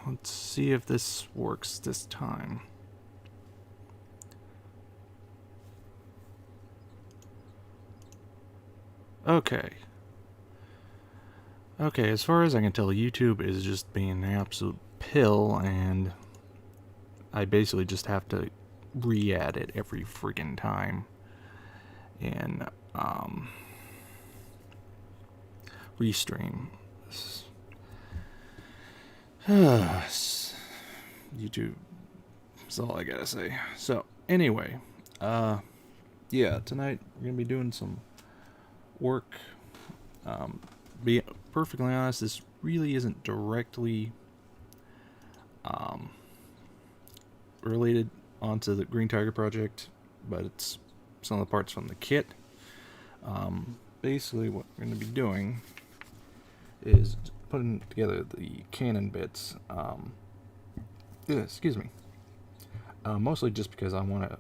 let's see if this works this time. Okay. Okay, as far as I can tell, YouTube is just being an absolute pill, and I basically just have to re-add it every friggin' time. And, restream. YouTube is all I gotta say. So, anyway, yeah, tonight we're gonna be doing some work. Be perfectly honest, this really isn't directly related onto the Green Tiger project, but it's some of the parts from the kit. Basically, what we're going to be doing is putting together the cannon bits. Excuse me. Mostly just because I want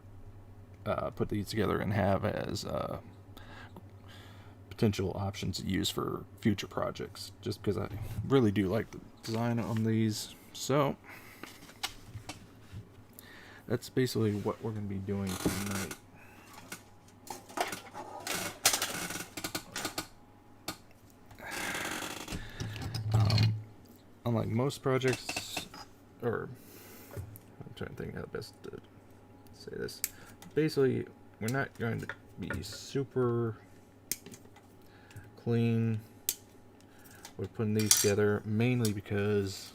to put these together and have as potential options to use for future projects, just because I really do like the design on these. So that's basically what we're going to be doing tonight. Unlike most projects, or I'm trying to think how best to say this. Basically, we're not going to be super clean with putting these together, mainly because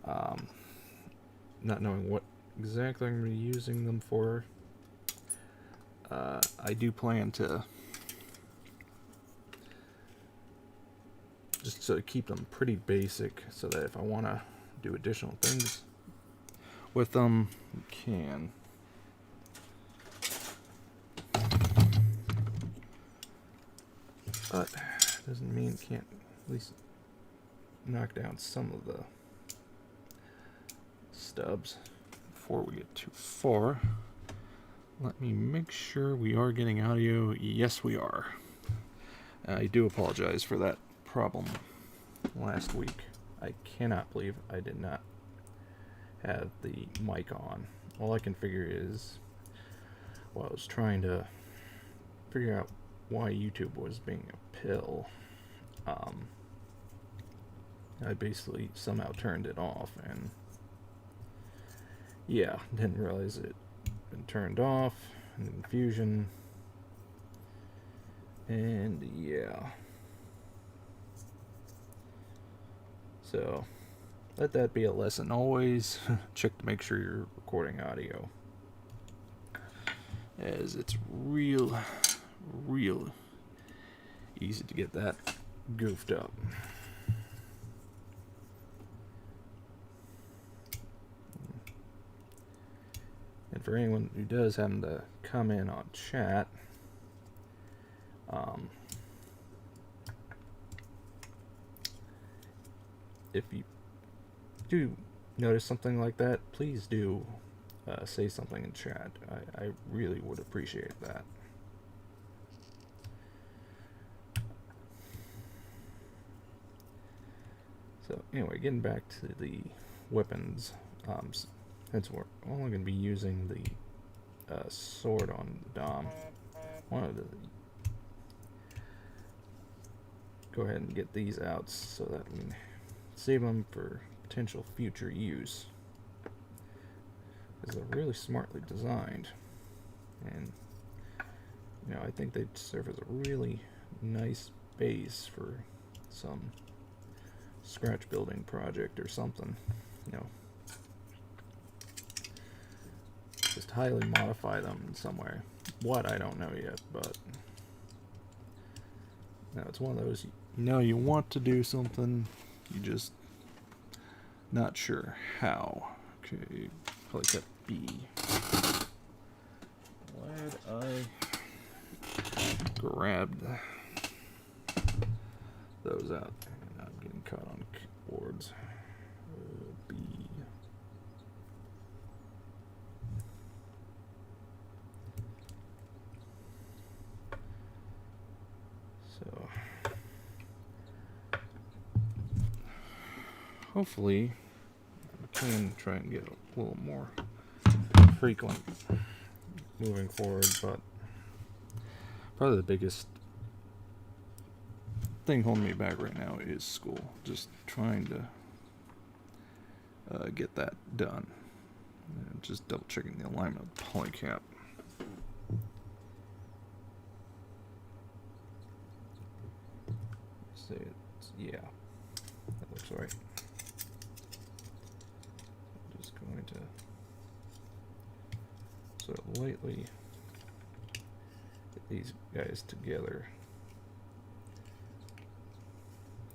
not knowing what exactly I'm going to be using them for. I do plan to just to keep them pretty basic, so that if I want to do additional things with them, we can. But doesn't mean can't at least knock down some of the stubs before we get too far. Let me make sure we are getting audio. Yes, we are. I do apologize for that problem last week. I cannot believe I did not have the mic on. All I can figure is, well, I was trying to figure out why YouTube was being a pill. I basically somehow turned it off, and yeah, didn't realize it had been turned off, and confusion, and yeah. So let that be a lesson. Always check to make sure you're recording audio, as it's real easy to get that goofed up. And for anyone who does happen to come in on chat, if you do notice something like that, please do say something in chat. I really would appreciate that. So anyway, getting back to the weapons, since we're only going to be using the sword on Dom, I wanted to go ahead and get these out so that we can save them for potential future use, because they're really smartly designed, and you know, I think they'd serve as a really nice base for some scratch building project or something, you know. Just highly modify them in some way. What, I don't know yet, but now it's one of those, you know, you want to do something, you just not sure how. Okay, probably cut B. Glad I grabbed those out. I'm getting caught on keyboards. B. So hopefully can try and get a little more frequent moving forward, but probably the biggest thing holding me back right now is school. Just trying to get that done. And just double checking the alignment of the polycap. Say it's, yeah, that looks right. I'm just going to sort of lightly get these guys together,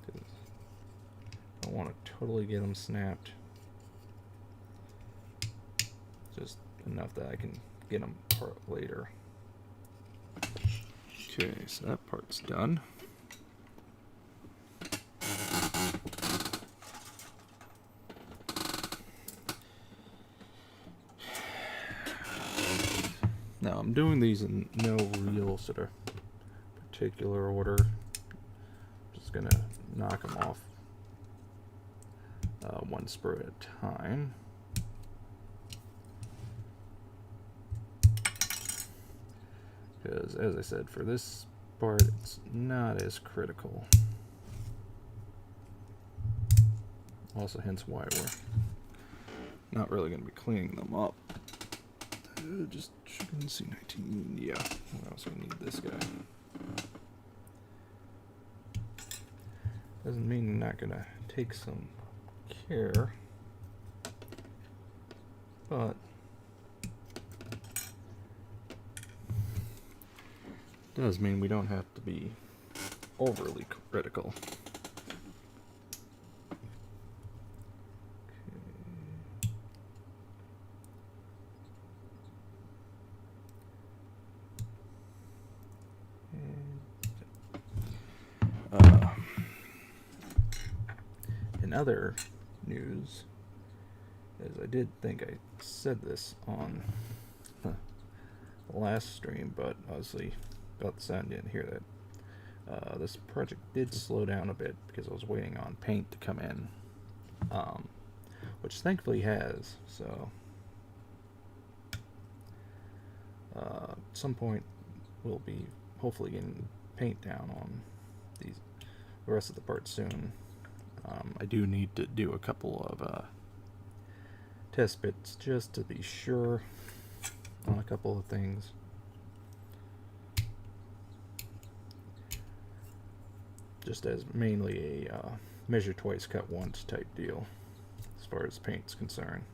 because I want to totally get them snapped, just enough that I can get them apart later. Okay, so that part's done. Now I'm doing these in no real sort of particular order. Just gonna knock them off one spur at a time. Because, as I said, for this part, it's not as critical. Also, hence why we're not really going to be cleaning them up. Just checking C19. Yeah, I also need this guy. Doesn't mean you're not going to take some care, but does mean we don't have to be overly critical. In other news, as I did think I said this on the last stream, but obviously about the sound didn't hear that. This project did slow down a bit because I was waiting on paint to come in, which thankfully has. So at some point we'll be hopefully getting paint down on the rest of the parts soon. I do need to do a couple of test bits just to be sure on a couple of things. Just as mainly a measure twice, cut once type deal as far as paint's concerned.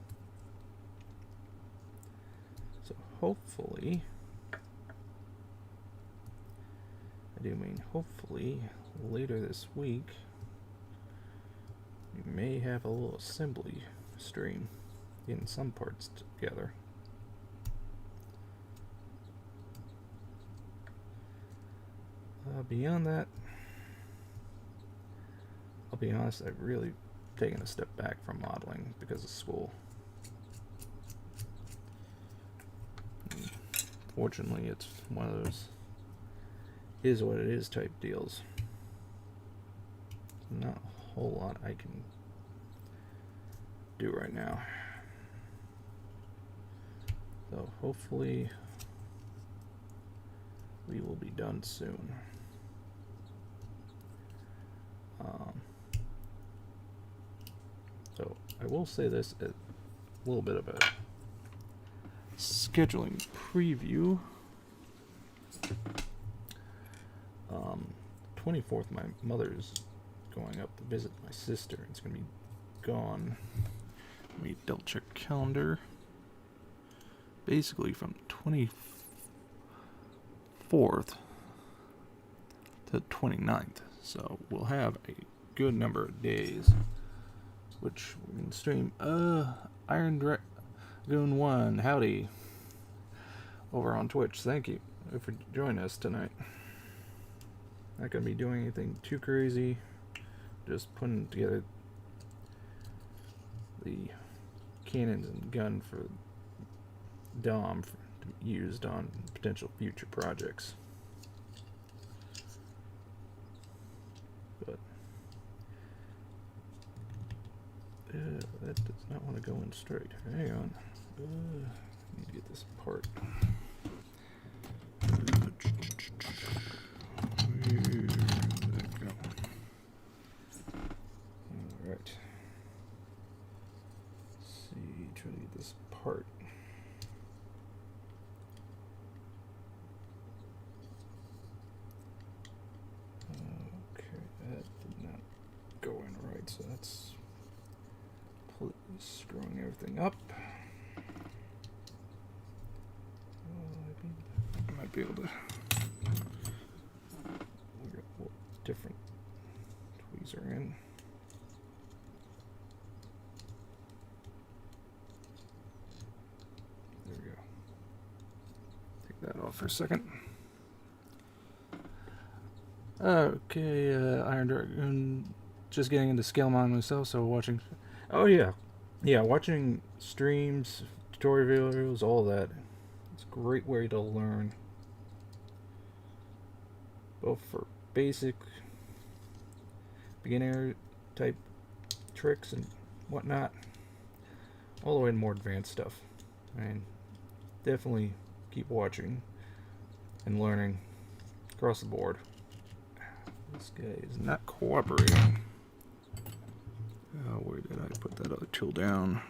So hopefully, I do mean hopefully, later this week, we may have a little assembly stream, getting some parts together. Beyond that, I'll be honest, I've really taken a step back from modeling because of school. Fortunately, it's one of those is what it is type deals. Not a whole lot I can do right now. So hopefully we will be done soon. So I will say this, a little bit of a scheduling preview. 24th, my mother's going up to visit my sister. It's going to be gone. Let me double check calendar. Basically from 24th to 29th. So we'll have a good number of days, which we can stream. Iron Dragoon 1, howdy, over on Twitch. Thank you for joining us tonight. Not gonna be doing anything too crazy, just putting together the cannons and gun for Dom to be used on potential future projects. But that does not want to go in straight. Hang on. Need to get this apart. Where did that go? Alright. Let's see, try to get this apart. Okay, that did not go in right, so that's completely screwing everything up. I might be able to. We got a different tweezer in. There we go. Take that off for a second. Okay, Iron Dragoon. Just getting into scale modeling myself, so watching. Oh yeah, watching streams, tutorial videos, all that. It's a great way to learn, both for basic, beginner type tricks and whatnot, all the way to more advanced stuff. And definitely keep watching and learning across the board. This guy is not cooperating. Where did I put that other tool down?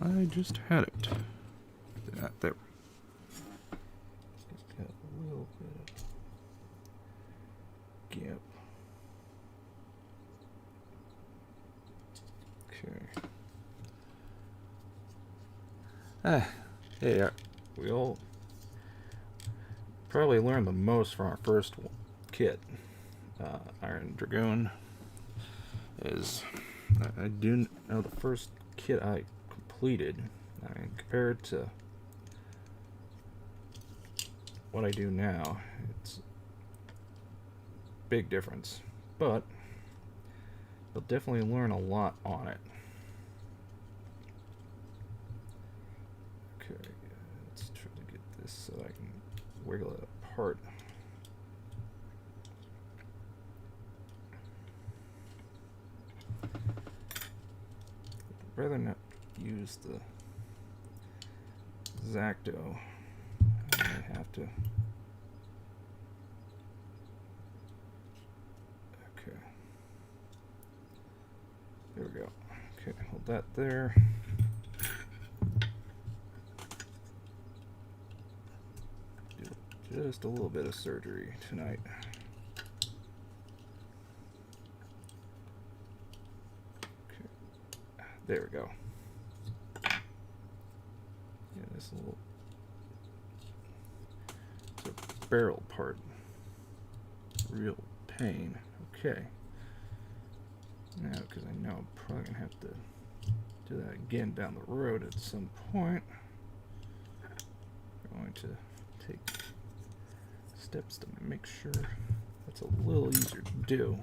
I just had it. There. Just got a little bit of gap. Okay. Yeah, we all probably learned the most from our first kit. Iron Dragoon is, I do know the first kit I completed. I mean, compared to what I do now, it's a big difference, but you'll definitely learn a lot on it. Okay, let's try to get this so I can wiggle it apart. I'd rather not use the X-Acto. I may have to. Okay. There we go. Okay, hold that there. Do just a little bit of surgery tonight. Okay. There we go. Yeah, this little barrel part. Real pain. Okay. Now, because I know I'm probably going to have to do that again down the road at some point, I'm going to take steps to make sure that's a little easier to do.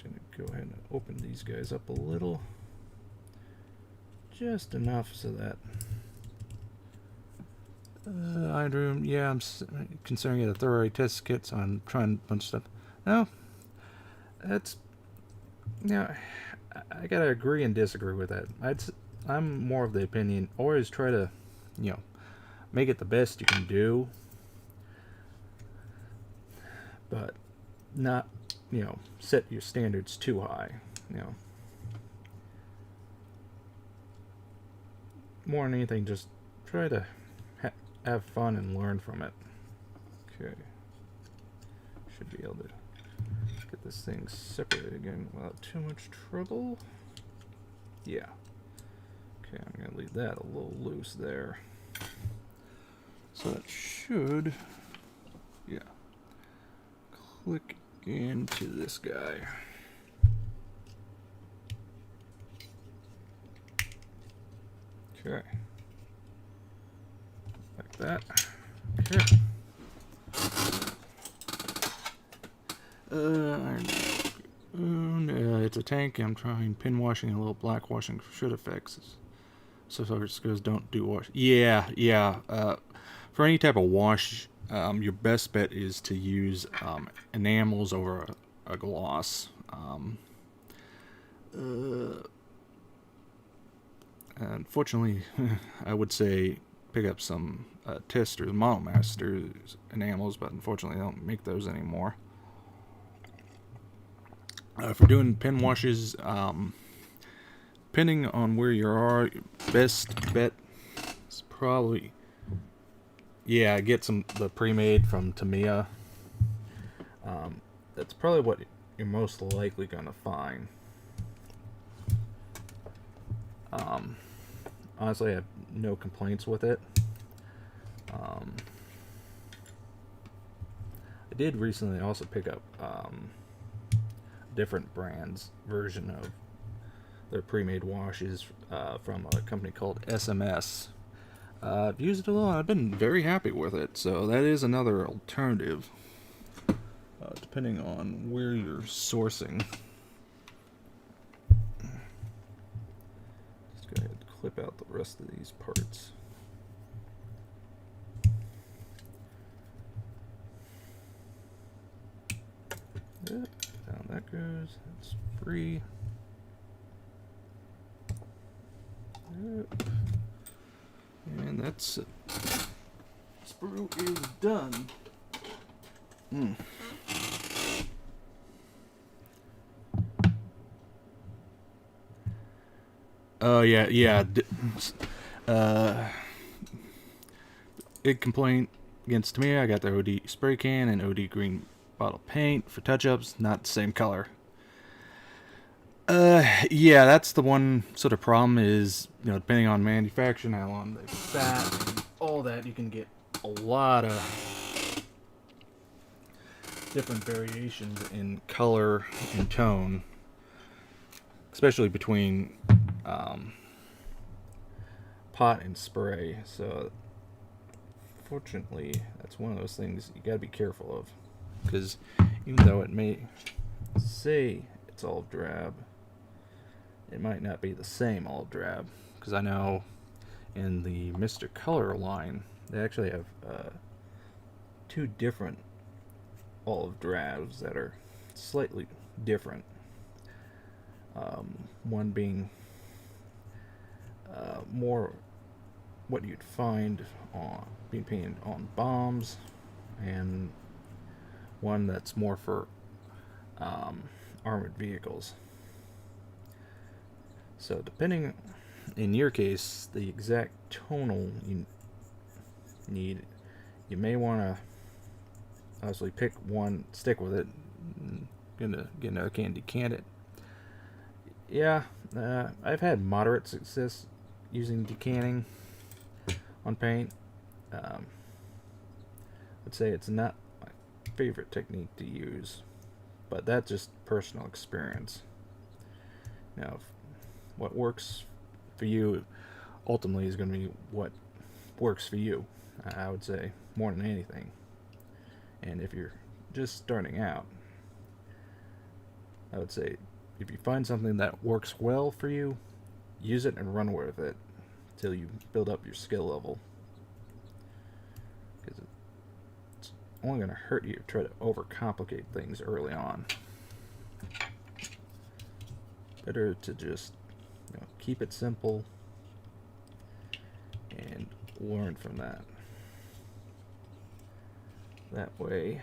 I'm going to go ahead and open these guys up a little. Just enough so that Iron Room, yeah, I'm considering it a thorough test kit, so I'm trying a bunch of stuff. No, that's, I gotta agree and disagree with that. I'm more of the opinion, always try to, make it the best you can do, but not, set your standards too high, More than anything, just try to have fun and learn from it. Okay. Should be able to get this thing separated again without too much trouble. Yeah. Okay, I'm going to leave that a little loose there. So that should, click into this guy. Okay. Like that. Okay. It's a tank. I'm trying pin washing and a little black washing should affect. So it goes, don't do wash. Yeah. For any type of wash, your best bet is to use enamels over a gloss. Unfortunately, I would say pick up some Testers, Monomasters enamels, but unfortunately they don't make those anymore. For doing pen washes, depending on where you are, best bet is probably, yeah, get the pre-made from Tamiya. That's probably what you're most likely going to find. Honestly, I have no complaints with it. I did recently also pick up different brands version of their pre-made washes from a company called SMS. I've used it a lot. I've been very happy with it, so that is another alternative, depending on where you're sourcing. Just go ahead and clip out the rest of these parts. Yep, down that goes. That's free. Yep. And that's it. Sprue is done. Oh, yeah. Big complaint against me. I got the OD spray can and OD green bottle paint for touch-ups. Not the same color. Yeah, that's the one sort of problem is, depending on manufacturing, how long they've sat, and all that, you can get a lot of different variations in color and tone, especially between pot and spray. So, fortunately, that's one of those things you gotta be careful of, because even though it may say it's olive drab, it might not be the same olive drab, because I know in the Mr. Color line they actually have two different olive drabs that are slightly different. One being more what you'd find on being painted on bombs, and one that's more for armored vehicles. So depending, in your case, the exact tonal you need, you may want to obviously pick one, stick with it, gonna get another can, decant it. Yeah, I've had moderate success using decanting on paint. I'd say it's not my favorite technique to use, but that's just personal experience. Now, what works for you ultimately is going to be what works for you, I would say, more than anything. And if you're just starting out, I would say if you find something that works well for you, use it and run with it till you build up your skill level. Because it's only going to hurt you to try to overcomplicate things early on. Better to just keep it simple and learn from that. That way,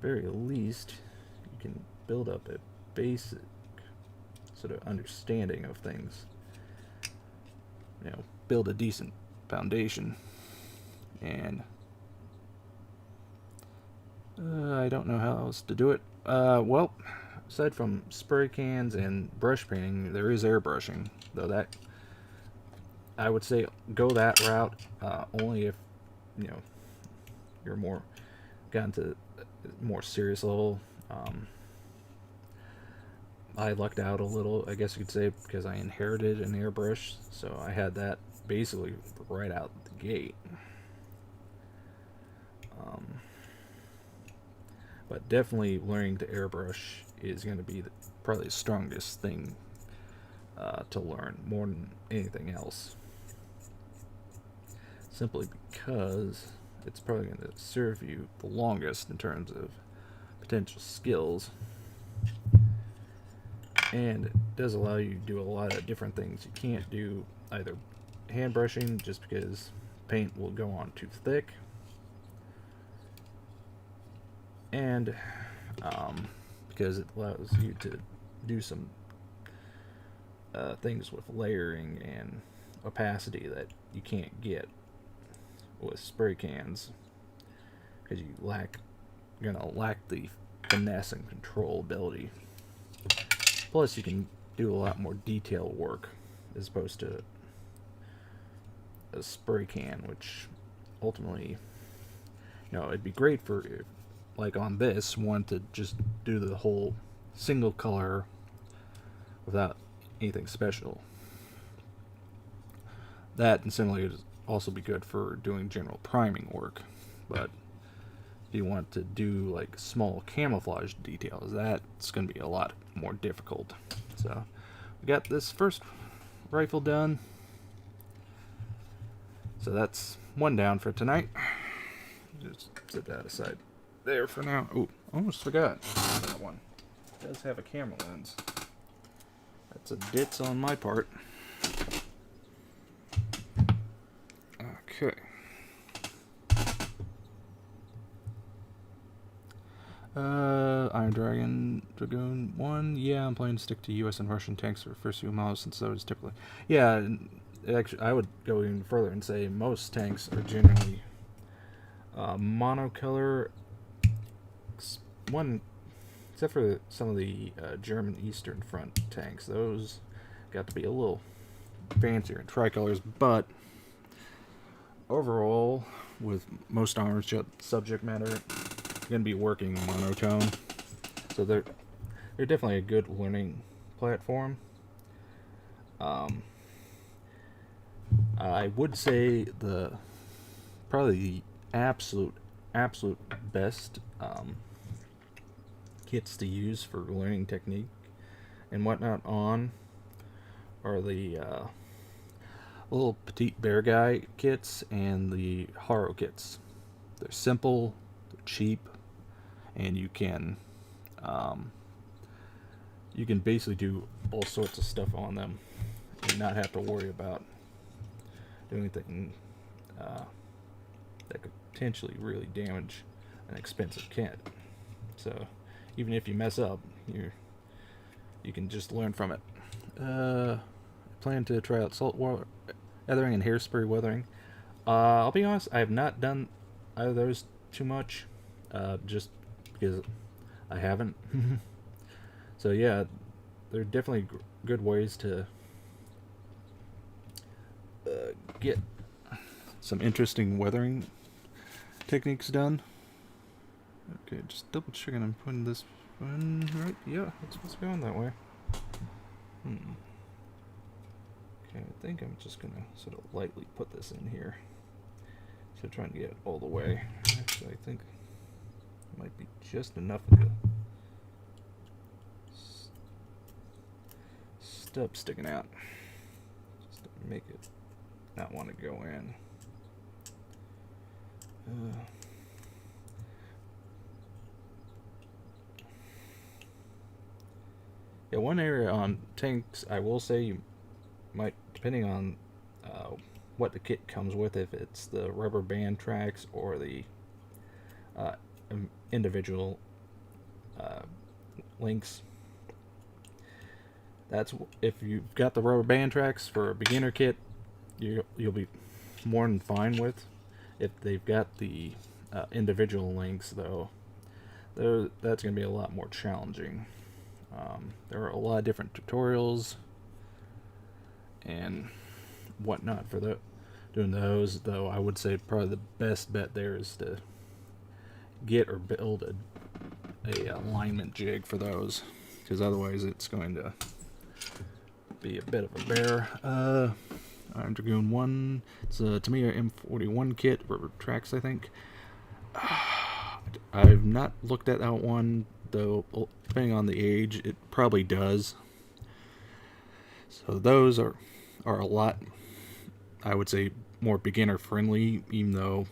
very least, you can build up a basic sort of understanding of things. Build a decent foundation. And I don't know how else to do it. Well, aside from spray cans and brush painting, there is airbrushing, though that I would say go that route only if you're more gotten to a more serious level. I lucked out a little, I guess you could say, because I inherited an airbrush, so I had that basically right out the gate. But definitely learning to airbrush is going to be probably the strongest thing to learn, more than anything else. Simply because it's probably going to serve you the longest in terms of potential skills. and it does allow you to do a lot of different things. You can't do either hand brushing just because paint will go on too thick, and because it allows you to do some things with layering and opacity that you can't get with spray cans, because you're gonna lack the finesse and control ability. Plus, you can do a lot more detail work as opposed to a spray can, which ultimately, it'd be great for, like on this one, to just do the whole single color without anything special. That, and similarly, would also be good for doing general priming work. But if you want to do like small camouflage details, that's going to be a lot more difficult. So we got this first rifle done. So that's one down for tonight. Just set that aside there for now. Oh, almost forgot that one. It does have a camera lens. That's a ditz on my part. Okay. Iron Dragoon 1. Yeah, I'm planning to stick to U.S. and Russian tanks for the first few miles, since those typically... Yeah, actually, I would go even further and say most tanks are generally monocolor. One, except for some of the German Eastern Front tanks. Those got to be a little fancier in tricolors, but overall, with most armors subject matter, you're going to be working monotone. So they're definitely a good learning platform. I would say probably the absolute best kits to use for learning technique and whatnot on are the little petite bear guy kits and the Haro kits. They're simple, they're cheap, and you can basically do all sorts of stuff on them and not have to worry about doing anything that could potentially really damage an expensive kit. So even if you mess up, you can just learn from it. I plan to try out salt weathering and hairspray weathering. I'll be honest, I have not done either of those too much, just because I haven't. So yeah, they're definitely good ways to get some interesting weathering techniques done. Okay, just double checking I'm putting this one right. Yeah, it's supposed to be on that way. Okay, I think I'm just gonna sort of lightly put this in here. So trying to get it all the way. Actually, I think it might be just enough of the stub sticking out, just to make it not want to go in. Yeah, one area on tanks, I will say you might, depending on what the kit comes with, if it's the rubber band tracks or the individual links. That's if you've got the rubber band tracks for a beginner kit, you'll be more than fine with. If they've got the individual links, though, that's going to be a lot more challenging. There are a lot of different tutorials and whatnot for doing those, though I would say probably the best bet there is to get or build a alignment jig for those, because otherwise it's going to be a bit of a bear. Iron Dragoon 1, it's a Tamiya M41 kit, rubber tracks, I think. I've not looked at that one, though, depending on the age, it probably does. So those are a lot, I would say, more beginner friendly, even though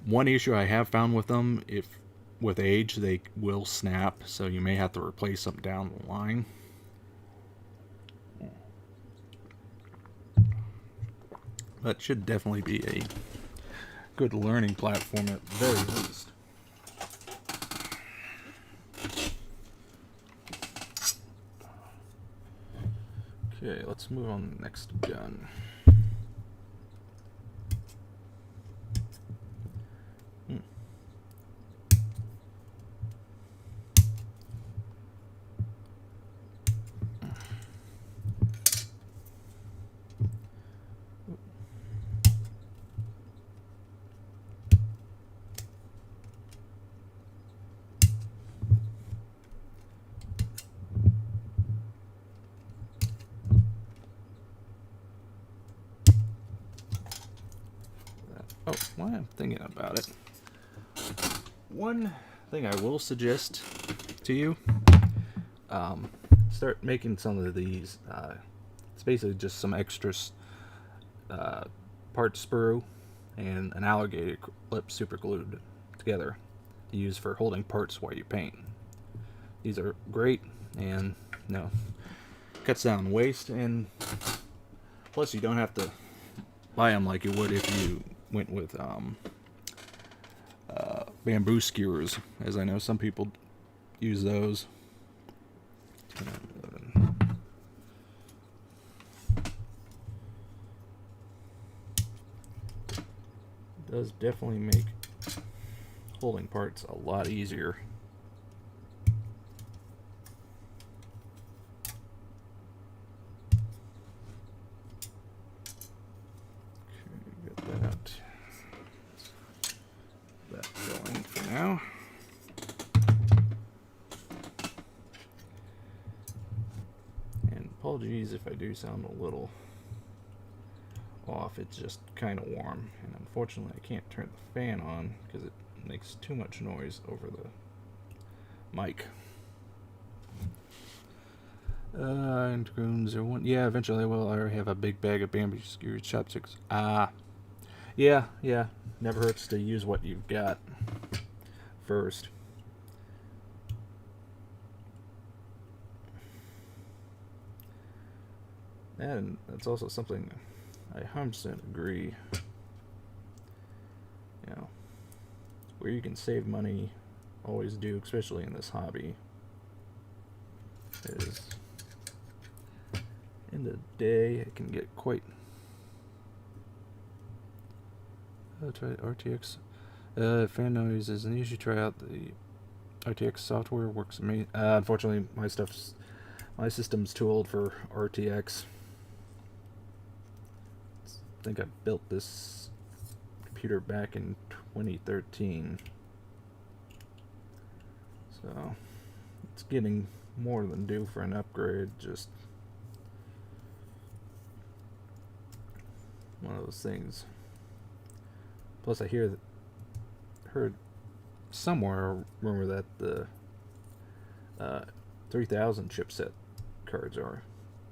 one issue I have found with them, if with age they will snap, so you may have to replace them down the line. That should definitely be a good learning platform at the very least. Okay, let's move on to the next gun. Oh, while I'm thinking about it, one thing I will suggest to you, start making some of these. It's basically just some extra part sprue and an alligator clip super glued together to use for holding parts while you paint. These are great, and cuts down waste, and plus you don't have to buy them like you would if you went with bamboo skewers, as I know some people use those. It does definitely make holding parts a lot easier. Okay, get that out. That going for now. And apologies if I do sound a little off. It's just kind of warm, and unfortunately I can't turn the fan on because it makes too much noise over the mic. And Groons are one. Yeah, eventually I will. I already have a big bag of bamboo skewer chopsticks. Yeah. Never hurts to use what you've got first. And that's also something I 100% agree. Where you can save money, always do, especially in this hobby, is in the day it can get quite. Try RTX. Fan noise is an issue. Try out the RTX software. Works amazing. Unfortunately, my system's too old for RTX. I think I built this computer back in 2013, so it's getting more than due for an upgrade. Just one of those things. Plus, I heard somewhere a rumor that the 3000 chipset cards are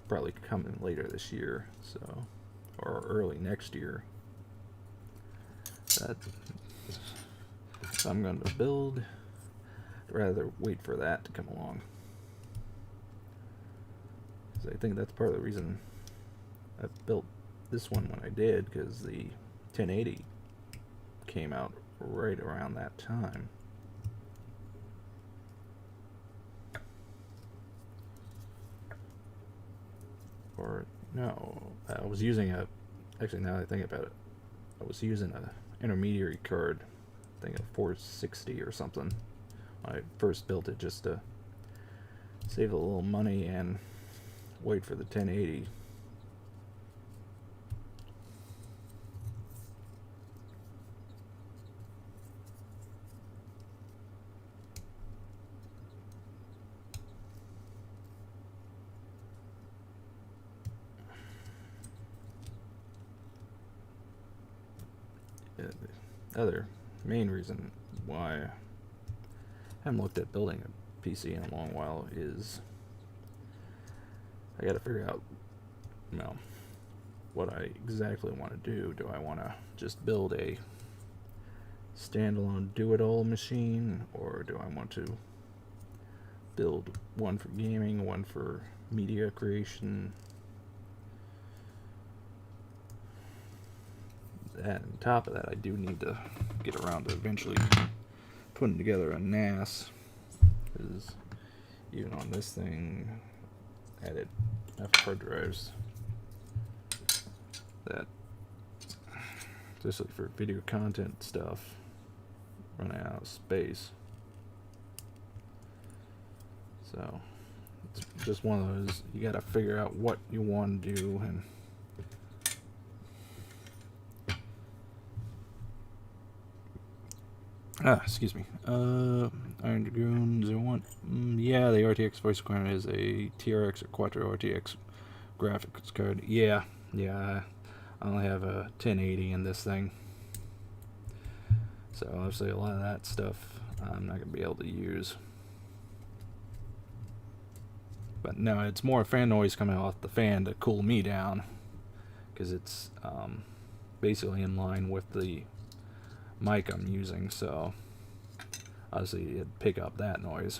probably coming later this year, or early next year. So I'm going to build. I'd rather wait for that to come along, because I think that's part of the reason I built this one when I did, because the 1080 came out right around that time. Or no, I was using actually, now that I think about it, I was using a intermediary card, I think a 460 or something. I first built it just to save a little money and wait for the 1080. The other main reason why I haven't looked at building a PC in a long while is I gotta figure out, what I exactly want to do. Do I want to just build a standalone do-it-all machine, or do I want to build one for gaming, one for media creation? That, on top of that, I do need to get around to eventually putting together a NAS, because even on this thing, I added enough hard drives that, especially for video content stuff, running out of space. So it's just one of those, you gotta figure out what you want to do. And excuse me. Iron Dragoons, I want, yeah, the RTX voice requirement is a TRX or Quattro RTX graphics card. Yeah, I only have a 1080 in this thing. So obviously a lot of that stuff I'm not going to be able to use. But no, it's more fan noise coming off the fan to cool me down, because it's basically in line with the mic I'm using, so obviously it'd pick up that noise.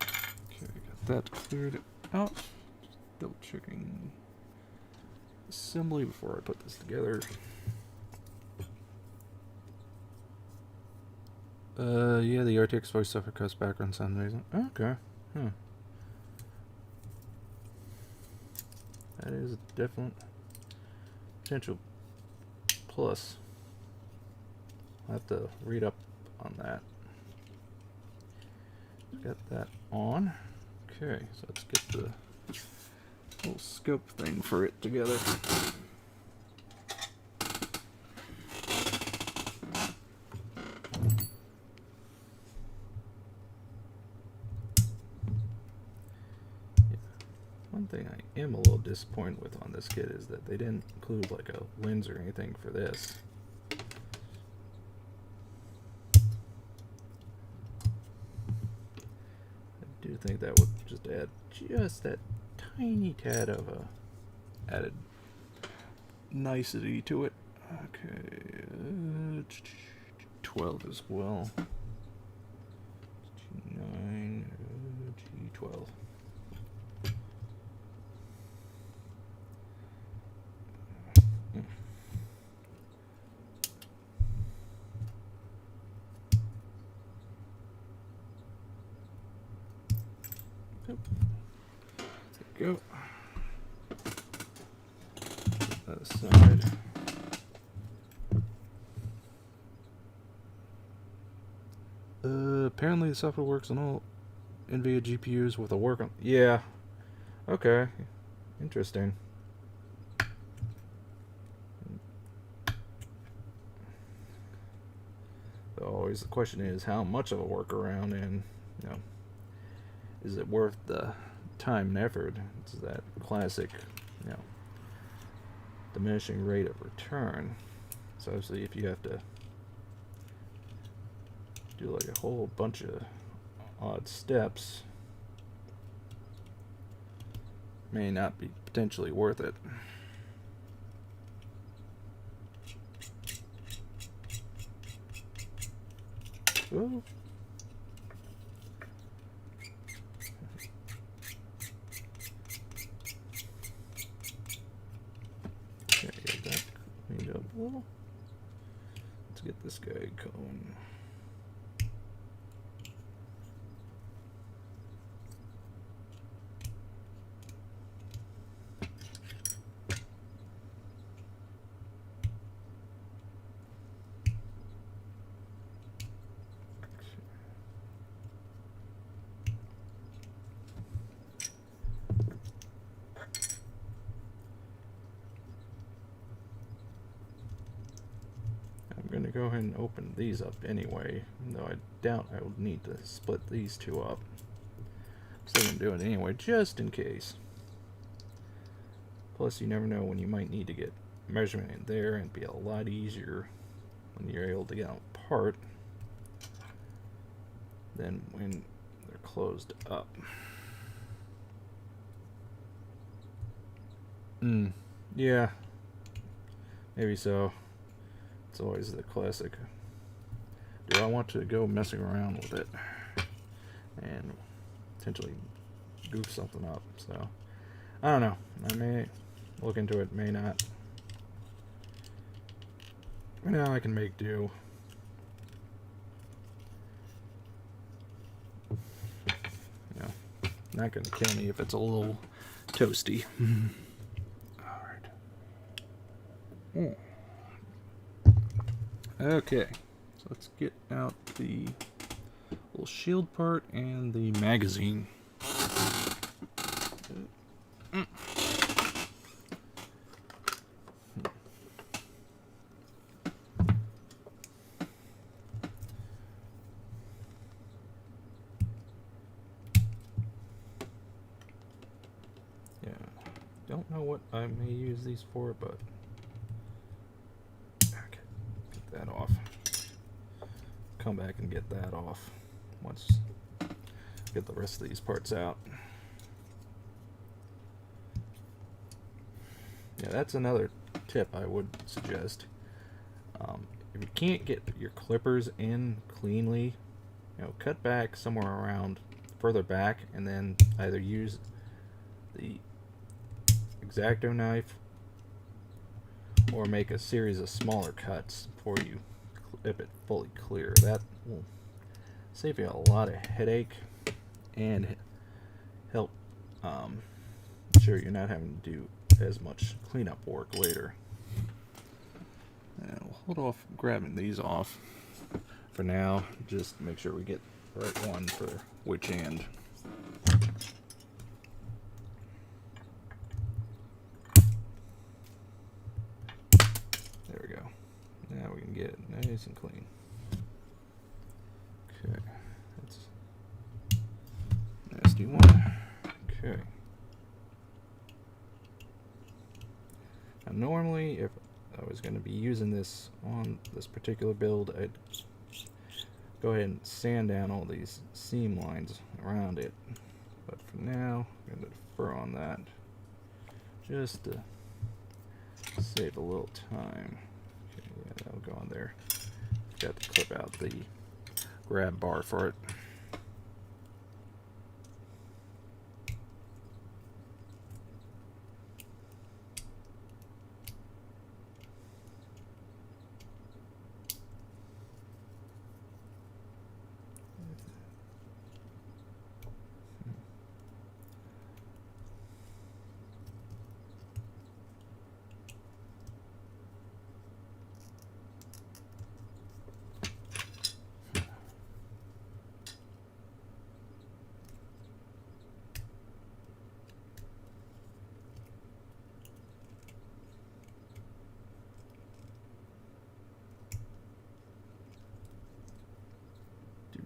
Okay, got that cleared out. Just double checking assembly before I put this together. Yeah, the RTX voice software cuts background sound amazing. Okay. That is a definite potential plus. I'll have to read up on that. Got that on. Okay, so let's get the little scope thing for it together. One thing I am a little disappointed with on this kit is that they didn't include like a lens or anything for this. I do think that would just add just that tiny tad of a added nicety to it. Okay, 12 as well. G9, G12. There we go. Put that aside. Apparently the software works on all NVIDIA GPUs with a work on. Yeah. Okay. Interesting. So always the question is how much of a workaround, and is it worth the time and effort? It's that classic, diminishing rate of return. So obviously if you have to do like a whole bunch of odd steps, may not be potentially worth it. Ooh. Okay, get that cleaned up a little. Let's get this guy going. I'm going to go ahead and open these up anyway, though I doubt I will need to split these two up. I'm still going to do it anyway, just in case. Plus, you never know when you might need to get measurement in there, and it'd be a lot easier when you're able to get them apart than when they're closed up. Yeah, maybe so. It's always the classic. Do I want to go messing around with it and potentially goof something up? So, I don't know. I may look into it, may not. Now I can make do. You know, not going to kill me if it's a little toasty. Alright. Okay. So let's get out the little shield part and the magazine. Don't know what I may use these for, but okay, get that off. Come back and get that off once get the rest of these parts out. Yeah, that's another tip I would suggest. If you can't get your clippers in cleanly, cut back somewhere around further back, and then either use the X-Acto knife or make a series of smaller cuts before you clip it fully clear. That will save you a lot of headache and help sure you're not having to do as much cleanup work later. And we'll hold off grabbing these off for now. Just make sure we get the right one for which hand. There we go. Now we can get it nice and clean. Okay. That's a nasty one. Okay. Now normally if I was going to be using this on this particular build, I'd go ahead and sand down all these seam lines around it. But for now, I'm going to defer on that just to save a little time. Okay, yeah, that'll go on there. Got to clip out the grab bar for it.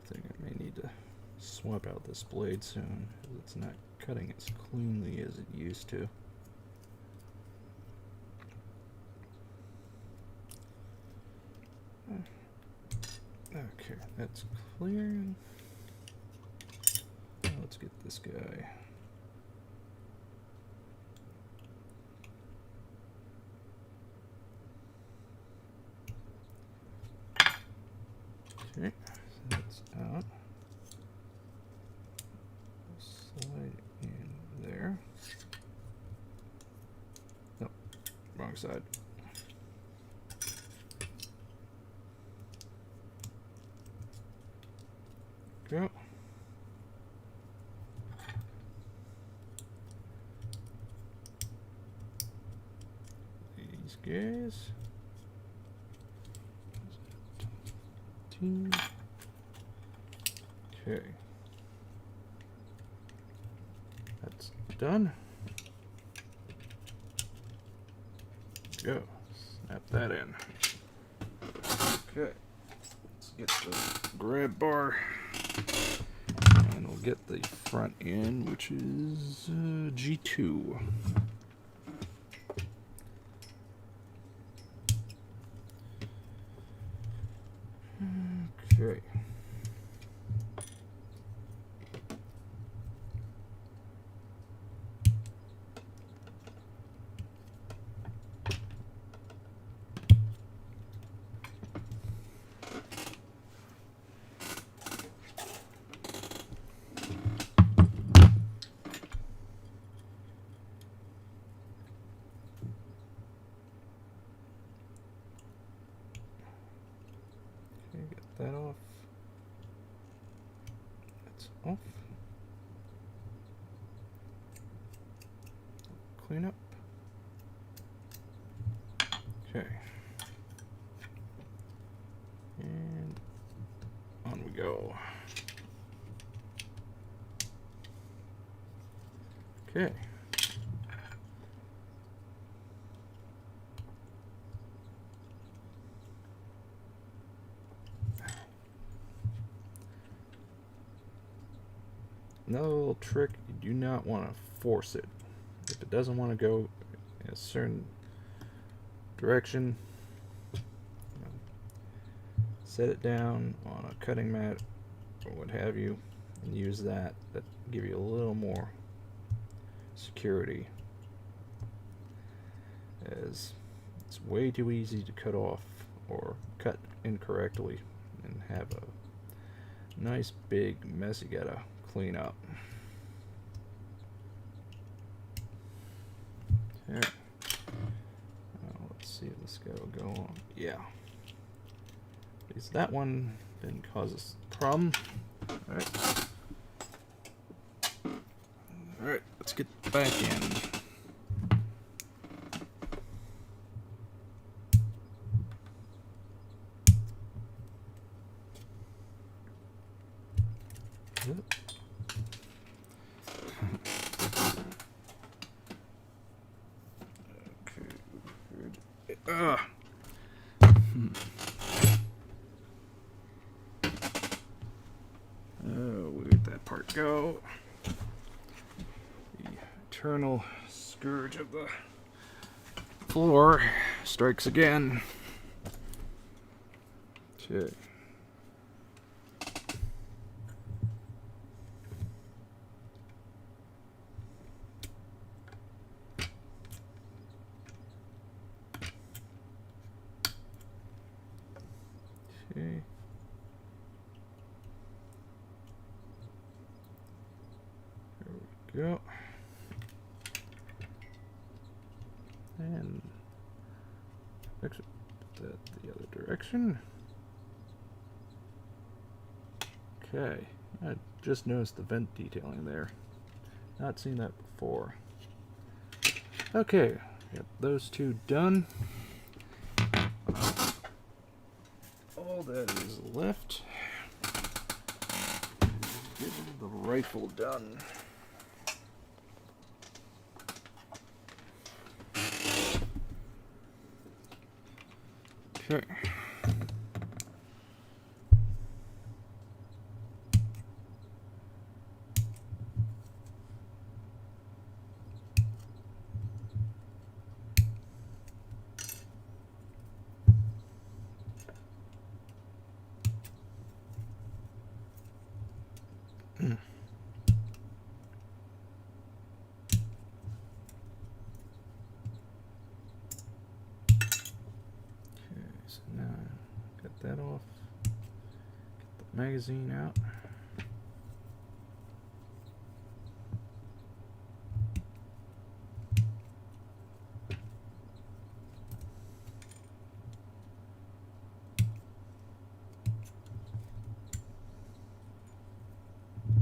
Think I may need to swap out this blade soon, because it's not cutting as cleanly as it used to. Okay, that's clear. Now let's get this guy. Okay. That's out. Slide in there. Nope, wrong side. Go. These guys. Okay. That's done. Go. Snap that in. Okay. Let's get the grab bar. And we'll get the front end, which is G2. Okay. that off. That's off. Clean up. Okay. And on we go. Okay. Another little trick, you do not want to force it. If it doesn't want to go in a certain direction, set it down on a cutting mat or what have you, and use that. That give you a little more security, as it's way too easy to cut off or cut incorrectly and have a nice big mess you gotta clean up. Okay. Let's see if this guy will go on. Yeah. Because that one didn't cause us a problem. Alright. Alright, let's get back in. Where'd that part go? The eternal scourge of the floor strikes again. Okay. Okay. There we go. And exit that the other direction. Okay. I just noticed the vent detailing there. Not seen that before. Okay, got those two done. All that is left is getting the rifle done. Okay. So now got that off. Get the magazine out.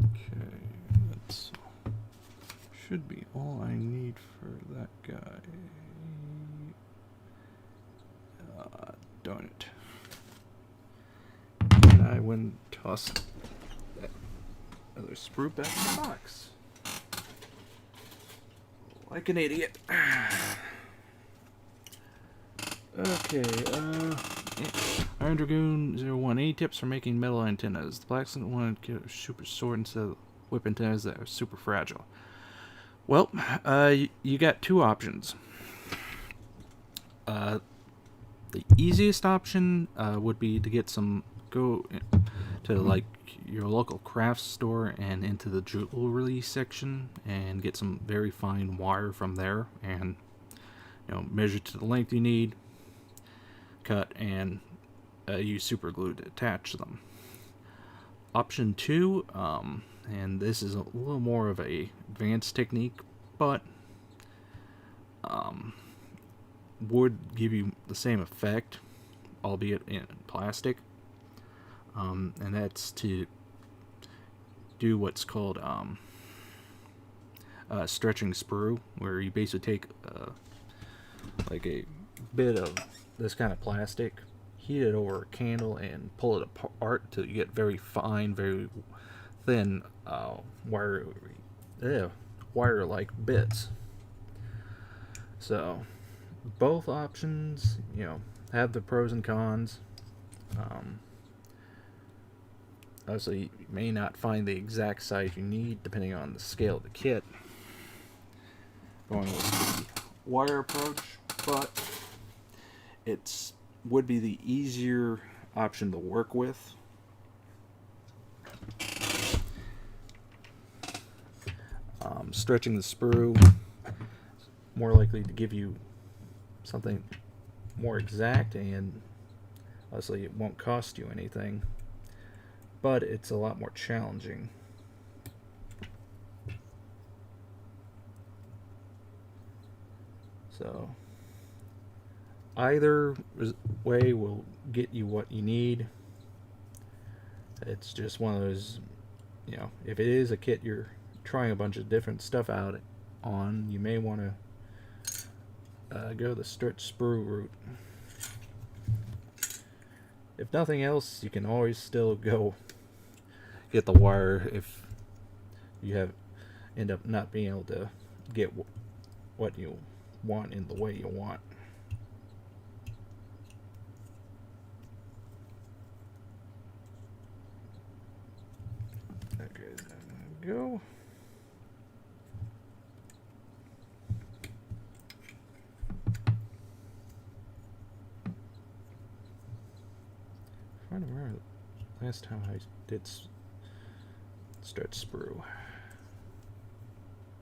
Okay, that's should be all I need for that guy. Darn it. And I went and tossed that other sprue back in the box. Like an idiot. Okay, Iron Dragoon 01A tips for making metal antennas. The blacksmith wanted to get a super sword instead of whip antennas that are super fragile. Well, you got two options. The easiest option would be to get go to like your local craft store and into the jewelry section and get some very fine wire from there, and measure to the length you need, cut, and use super glue to attach them. Option 2, and this is a little more of a advanced technique, but would give you the same effect, albeit in plastic. and that's to do what's called stretching sprue, where you basically take like a bit of this kind of plastic, heat it over a candle, and pull it apart till you get very fine, very thin wire-like bits. So both options, have the pros and cons. Obviously, you may not find the exact size you need depending on the scale of the kit. Going with the wire approach, but it would be the easier option to work with. Stretching the sprue more likely to give you something more exact, and obviously it won't cost you anything, but it's a lot more challenging. So either way will get you what you need. It's just one of those, if it is a kit you're trying a bunch of different stuff out on, you may want to go the stretch sprue route. If nothing else, you can always still go get the wire if you end up not being able to get what you want in the way you want. Okay, there we go. I don't remember last time I did stretch sprue. I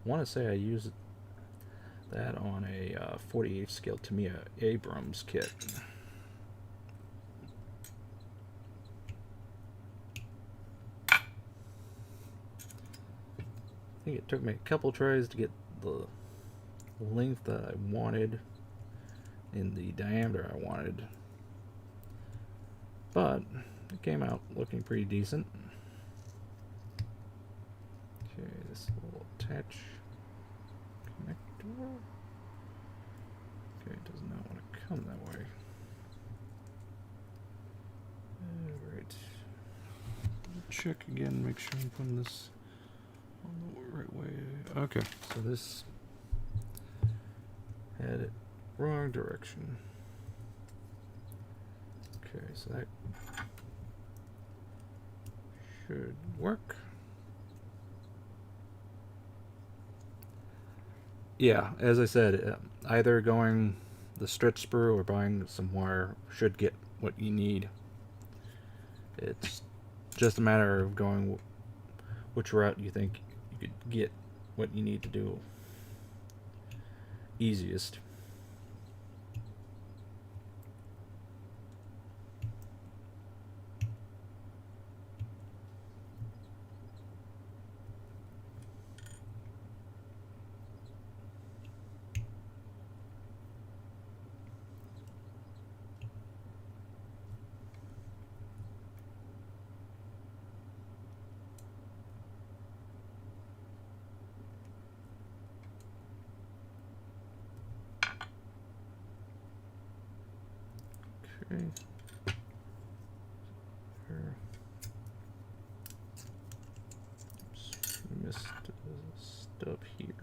want to say I used that on a 48 scale Tamiya Abrams kit. I think it took me a couple tries to get the length that I wanted in the diameter I wanted, but it came out looking pretty decent. Okay, this little attach connector. Okay, it does not want to come that way. Alright. Check again, make sure I'm putting this on the right way. Okay, so this had it wrong direction. Okay, so that should work. Yeah, as I said, either going the stretch sprue or buying some wire should get what you need. It's just a matter of going which route you think you could get what you need to do easiest. Okay. Oops, missed a stub here.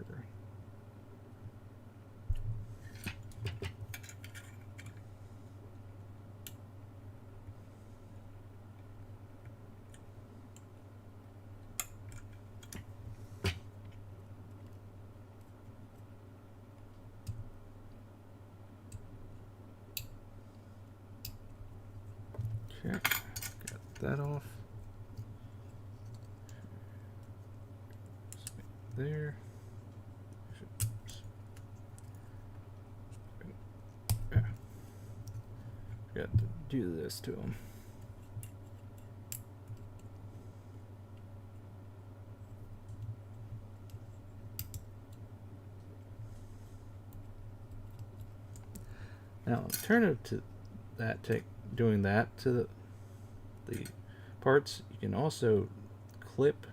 Okay, got that off. There. Yeah. Got to do this to him. Now, alternative to that, doing that to the parts. You can also clip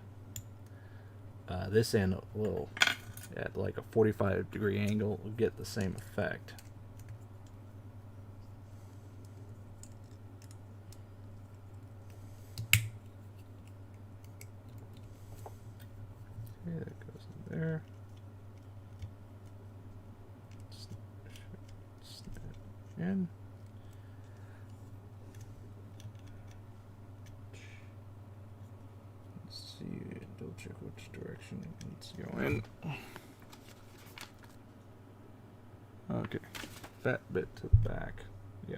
this end a little at like a 45-degree angle, will get the same effect. Okay, that goes in there. Snap in. Let's see, double check which direction it needs to go in. Okay, that bit to the back. Yeah.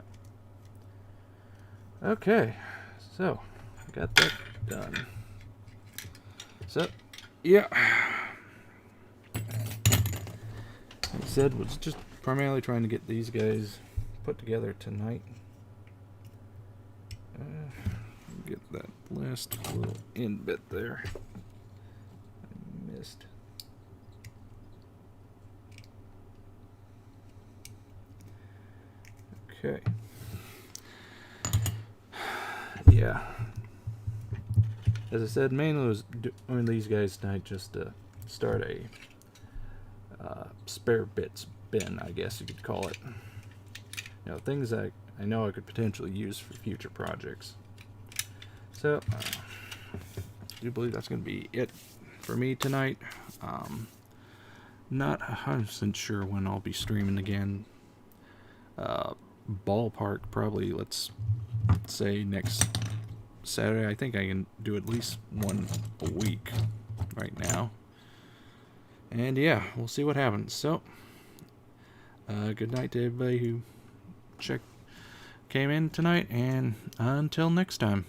Okay, so I got that done. So, yeah. Like I said, was just primarily trying to get these guys put together tonight. Get that last little end bit there. I missed. Okay. Yeah. As I said, mainly was doing these guys tonight just to start a spare bits bin, I guess you could call it. You know, things that I know I could potentially use for future projects. So, I do believe that's going to be it for me tonight. Not 100% sure when I'll be streaming again. Ballpark, probably, let's say next Saturday. I think I can do at least one a week right now. And yeah, we'll see what happens. So, good night to everybody who came in tonight, and until next time.